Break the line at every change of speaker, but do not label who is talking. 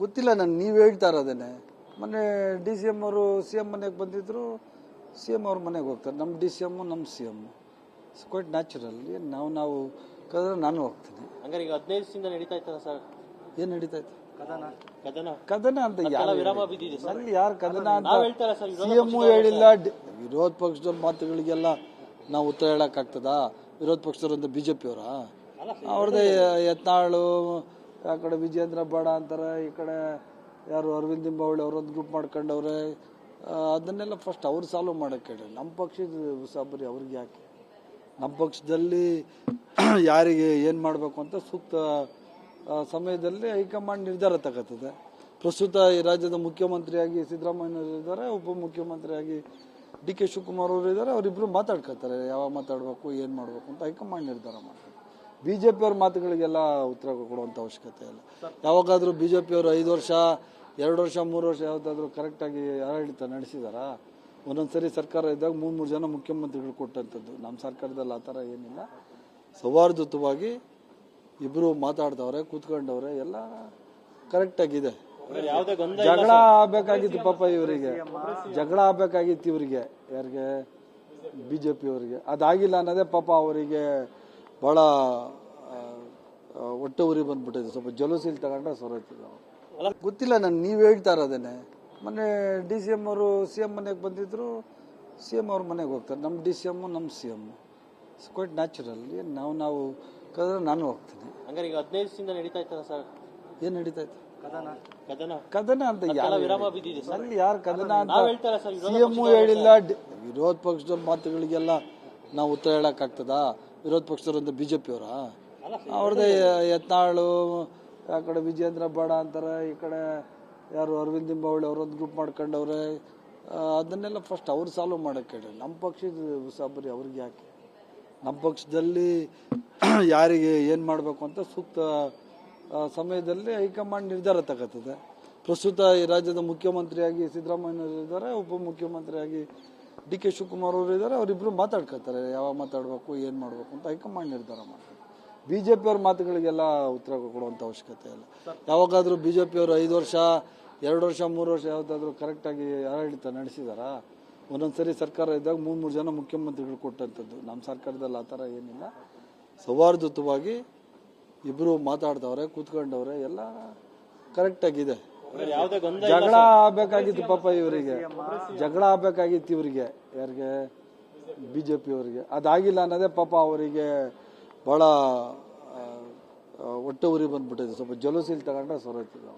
ಗೊತ್ತಿಲ್ಲ, ನೀವು ಹೇಳ್ತಾ ಇರೋದೇನೆ. ಮೊನ್ನೆ ಡಿ ಸಿ ಎಮ್ ಅವರು ಸಿ ಎಮ್ ಮನೆಗೆ ಬಂದಿದ್ರು, ಸಿ ಎಮ್ ಅವ್ರ ಮನೆಗೆ ಹೋಗ್ತಾರೆ. ನಮ್ಮ ಡಿ ಸಿ ಎಮ್ಮು ನಮ್ಮ C M it's quite natural. ನಾವು ಕದ್ರೆ ನಾನು ಹೋಗ್ತೀನಿ.
ಹಂಗಾರೆ ಈಗ 15 ದಿವಸದಿಂದ ನಡೀತಾ ಇತ್ತಲ್ಲ ಸರ್,
ಏನು ನಡೀತಾ ಇತ್ತು?
ಕದನ
ಅಂತ
ವಿರಾಮ ಬಿದ್ದಿದೆ ಸರ್.
ಯಾರು ಕದನ ಅಂತ ಸಿ ಎಮ್ ಹೇಳಿಲ್ಲ. ವಿರೋಧ ಪಕ್ಷದ ಮಾತುಗಳಿಗೆಲ್ಲ ನಾವು ಉತ್ತರ ಹೇಳಕ್ಕಾಗ್ತದ? ವಿರೋಧ ಪಕ್ಷದವರಿಂದ BJP ಅವರ ಅವ್ರದ್ದೇ ಯತ್ನಾಳು, ಆ ಕಡೆ ವಿಜೇಂದ್ರ ಬಾಡ ಅಂತಾರೆ, ಈ ಕಡೆ ಯಾರು ಅರವಿಂದ್ ಲಿಂಬಾವಳಿ ಅವರೊಂದು ಗ್ರೂಪ್ ಮಾಡ್ಕೊಂಡವ್ರೆ. ಅದನ್ನೆಲ್ಲ ಫಸ್ಟ್ ಅವ್ರು ಸಾಲ್ವ್ ಮಾಡೋಕ್ಕೆ ಹೇಳಿ. ನಮ್ಮ ಪಕ್ಷದ ಉಸಾಬರಿ ಅವ್ರಿಗೆ ಯಾಕೆ? ನಮ್ಮ ಪಕ್ಷದಲ್ಲಿ ಯಾರಿಗೆ ಏನು ಮಾಡಬೇಕು ಅಂತ ಸೂಕ್ತ ಸಮಯದಲ್ಲಿ ಹೈಕಮಾಂಡ್ ನಿರ್ಧಾರ ತಗೋತದೆ. ಪ್ರಸ್ತುತ ಈ ರಾಜ್ಯದ ಮುಖ್ಯಮಂತ್ರಿಯಾಗಿ ಸಿದ್ದರಾಮಯ್ಯನವರು ಇದ್ದಾರೆ, ಉಪಮುಖ್ಯಮಂತ್ರಿಯಾಗಿ DK ಶಿವಕುಮಾರ್ ಅವರು ಇದ್ದಾರೆ. ಅವರಿಬ್ಬರು ಮಾತಾಡ್ಕೊತಾರೆ, ಯಾವಾಗ ಮಾತಾಡಬೇಕು, ಏನು ಮಾಡಬೇಕು ಅಂತ ಹೈಕಮಾಂಡ್ ನಿರ್ಧಾರ ಮಾಡ್ತಾರೆ. BJP ಅವ್ರ ಮಾತುಗಳಿಗೆಲ್ಲ ಉತ್ತರ ಕೊಡುವಂಥ ಅವಶ್ಯಕತೆ ಇಲ್ಲ. ಯಾವಾಗಾದರೂ BJP ಅವರು 5 ವರ್ಷ 2 ವರ್ಷ 3 ವರ್ಷ ಯಾವುದಾದ್ರೂ ಕರೆಕ್ಟಾಗಿ ಆಡಳಿತ ನಡೆಸಿದಾರಾ? ಒಂದೊಂದ್ಸರಿ ಸರ್ಕಾರ ಇದ್ದಾಗ 3 ಜನ ಮುಖ್ಯಮಂತ್ರಿಗಳು ಕೊಟ್ಟಂಥದ್ದು. ನಮ್ಮ ಸರ್ಕಾರದಲ್ಲಿ ಆ ಥರ ಏನಿಲ್ಲ. ಸೌಹಾರ್ದಯುತವಾಗಿ ಇಬ್ಬರು ಮಾತಾಡ್ದವ್ರೆ, ಕೂತ್ಕೊಂಡವ್ರೆ, ಎಲ್ಲ ಕರೆಕ್ಟಾಗಿದೆ. ಜಗಳ ಆಗಬೇಕಾಗಿತ್ತು ಪಾಪ ಇವರಿಗೆ, ಜಗಳ ಆಗಬೇಕಾಗಿತ್ತು ಇವರಿಗೆ, ಯಾರಿಗೆ? BJP ಅವರಿಗೆ. ಅದಾಗಿಲ್ಲ ಅನ್ನೋದೇ ಪಾಪ ಅವರಿಗೆ ಭಾಳ ಹೊಟ್ಟೆ ಉರಿ ಬಂದ್ಬಿಟ್ಟಿದೆ. ಸ್ವಲ್ಪ ಜಲೂಸಿಲ್ ತಗೊಂಡ್ರೆ ಸೊರೈತಿದೆ. ಗೊತ್ತಿಲ್ಲ, ನೀವು ಹೇಳ್ತಾ ಇರೋದೇನೆ. ಮೊನ್ನೆ ಡಿ ಸಿ ಎಮ್ ಅವರು ಸಿ ಎಮ್ ಮನೆಗೆ ಬಂದಿದ್ರು, ಸಿ ಎಮ್ ಅವ್ರ ಮನೆಗೆ ಹೋಗ್ತಾರೆ. ನಮ್ಮ ಡಿ ಸಿ ಎಮ್ಮು ನಮ್ಮ C M it's quite natural. ನಾವು ಕದ್ರೆ ನಾನು ಹೋಗ್ತೀನಿ.
ಹಂಗಾರೆ ಈಗ 15 ದಿವಸದಿಂದ ನಡೀತಾ ಇತ್ತಲ್ಲ ಸರ್,
ಏನು ನಡೀತಾ ಇತ್ತು?
ಕದನ
ಅಂತ
ವಿರಾಮ ಬಿದ್ದಿದೆ ಸರ್.
ಯಾರು ಕದನ ಅಂತ ಸಿ ಎಮ್ ಹೇಳಿಲ್ಲ. ವಿರೋಧ ಪಕ್ಷದ ಮಾತುಗಳಿಗೆಲ್ಲ ನಾವು ಉತ್ತರ ಹೇಳಕ್ಕಾಗ್ತದ? ವಿರೋಧ ಪಕ್ಷದವರಿಂದ BJP ಅವರ ಅವ್ರದ್ದೇ ಯತ್ನಾಳು, ಆ ಕಡೆ ವಿಜೇಂದ್ರ ಬಾಡ ಅಂತಾರೆ, ಈ ಕಡೆ ಯಾರು ಅರವಿಂದ್ ಲಿಂಬಾವಳಿ ಅವರೊಂದು ಗ್ರೂಪ್ ಮಾಡ್ಕೊಂಡವ್ರೆ. ಅದನ್ನೆಲ್ಲ ಫಸ್ಟ್ ಅವ್ರು ಸಾಲ್ವ್ ಮಾಡೋಕ್ಕೆ ಹೇಳಿ. ನಮ್ಮ ಪಕ್ಷದ ಉಸಾಬರಿ ಅವ್ರಿಗೆ ಯಾಕೆ? ನಮ್ಮ ಪಕ್ಷದಲ್ಲಿ ಯಾರಿಗೆ ಏನು ಮಾಡಬೇಕು ಅಂತ ಸೂಕ್ತ ಸಮಯದಲ್ಲಿ ಹೈಕಮಾಂಡ್ ನಿರ್ಧಾರ ತಗೋತದೆ. ಪ್ರಸ್ತುತ ಈ ರಾಜ್ಯದ ಮುಖ್ಯಮಂತ್ರಿಯಾಗಿ ಸಿದ್ದರಾಮಯ್ಯನವರು ಇದ್ದಾರೆ, ಉಪಮುಖ್ಯಮಂತ್ರಿಯಾಗಿ DK ಶಿವಕುಮಾರ್ ಅವರು ಇದ್ದಾರೆ. ಅವರಿಬ್ಬರು ಮಾತಾಡ್ಕೊತಾರೆ, ಯಾವಾಗ ಮಾತಾಡಬೇಕು, ಏನು ಮಾಡಬೇಕು ಅಂತ ಹೈಕಮಾಂಡ್ ನಿರ್ಧಾರ ಮಾಡ್ತಾರೆ. BJP ಅವ್ರ ಮಾತುಗಳಿಗೆಲ್ಲ ಉತ್ತರ ಕೊಡುವಂಥ ಅವಶ್ಯಕತೆ ಇಲ್ಲ. ಯಾವಾಗಾದರೂ BJP ಅವರು 5 ವರ್ಷ 2 ವರ್ಷ 3 ವರ್ಷ ಯಾವುದಾದ್ರೂ ಕರೆಕ್ಟಾಗಿ ಆಡಳಿತ ನಡೆಸಿದಾರಾ? ಒಂದೊಂದ್ಸರಿ ಸರ್ಕಾರ ಇದ್ದಾಗ 3 ಜನ ಮುಖ್ಯಮಂತ್ರಿಗಳು ಕೊಟ್ಟಂಥದ್ದು. ನಮ್ಮ ಸರ್ಕಾರದಲ್ಲಿ ಆ ಥರ ಏನಿಲ್ಲ. ಸೌಹಾರ್ದಯುತವಾಗಿ ಇಬ್ಬರು ಮಾತಾಡ್ದವ್ರೆ, ಕೂತ್ಕೊಂಡವ್ರೆ, ಎಲ್ಲ ಕರೆಕ್ಟಾಗಿದೆ. ಜಗಳ ಆಗಬೇಕಾಗಿತ್ತು ಪಾಪ ಇವರಿಗೆ, ಜಗಳ ಆಗಬೇಕಾಗಿತ್ತು ಇವರಿಗೆ, ಯಾರಿಗೆ? BJP ಅವರಿಗೆ. ಅದಾಗಿಲ್ಲ ಅನ್ನೋದೇ ಪಾಪ ಅವರಿಗೆ ಭಾಳ ಹೊಟ್ಟೆ ಉರಿ ಬಂದ್ಬಿಟ್ಟಿದೆ. ಸ್ವಲ್ಪ ಜಲೂಸಿಲ್ ತಗೊಂಡ್ರೆ ಸೊರೈತಿದೆ.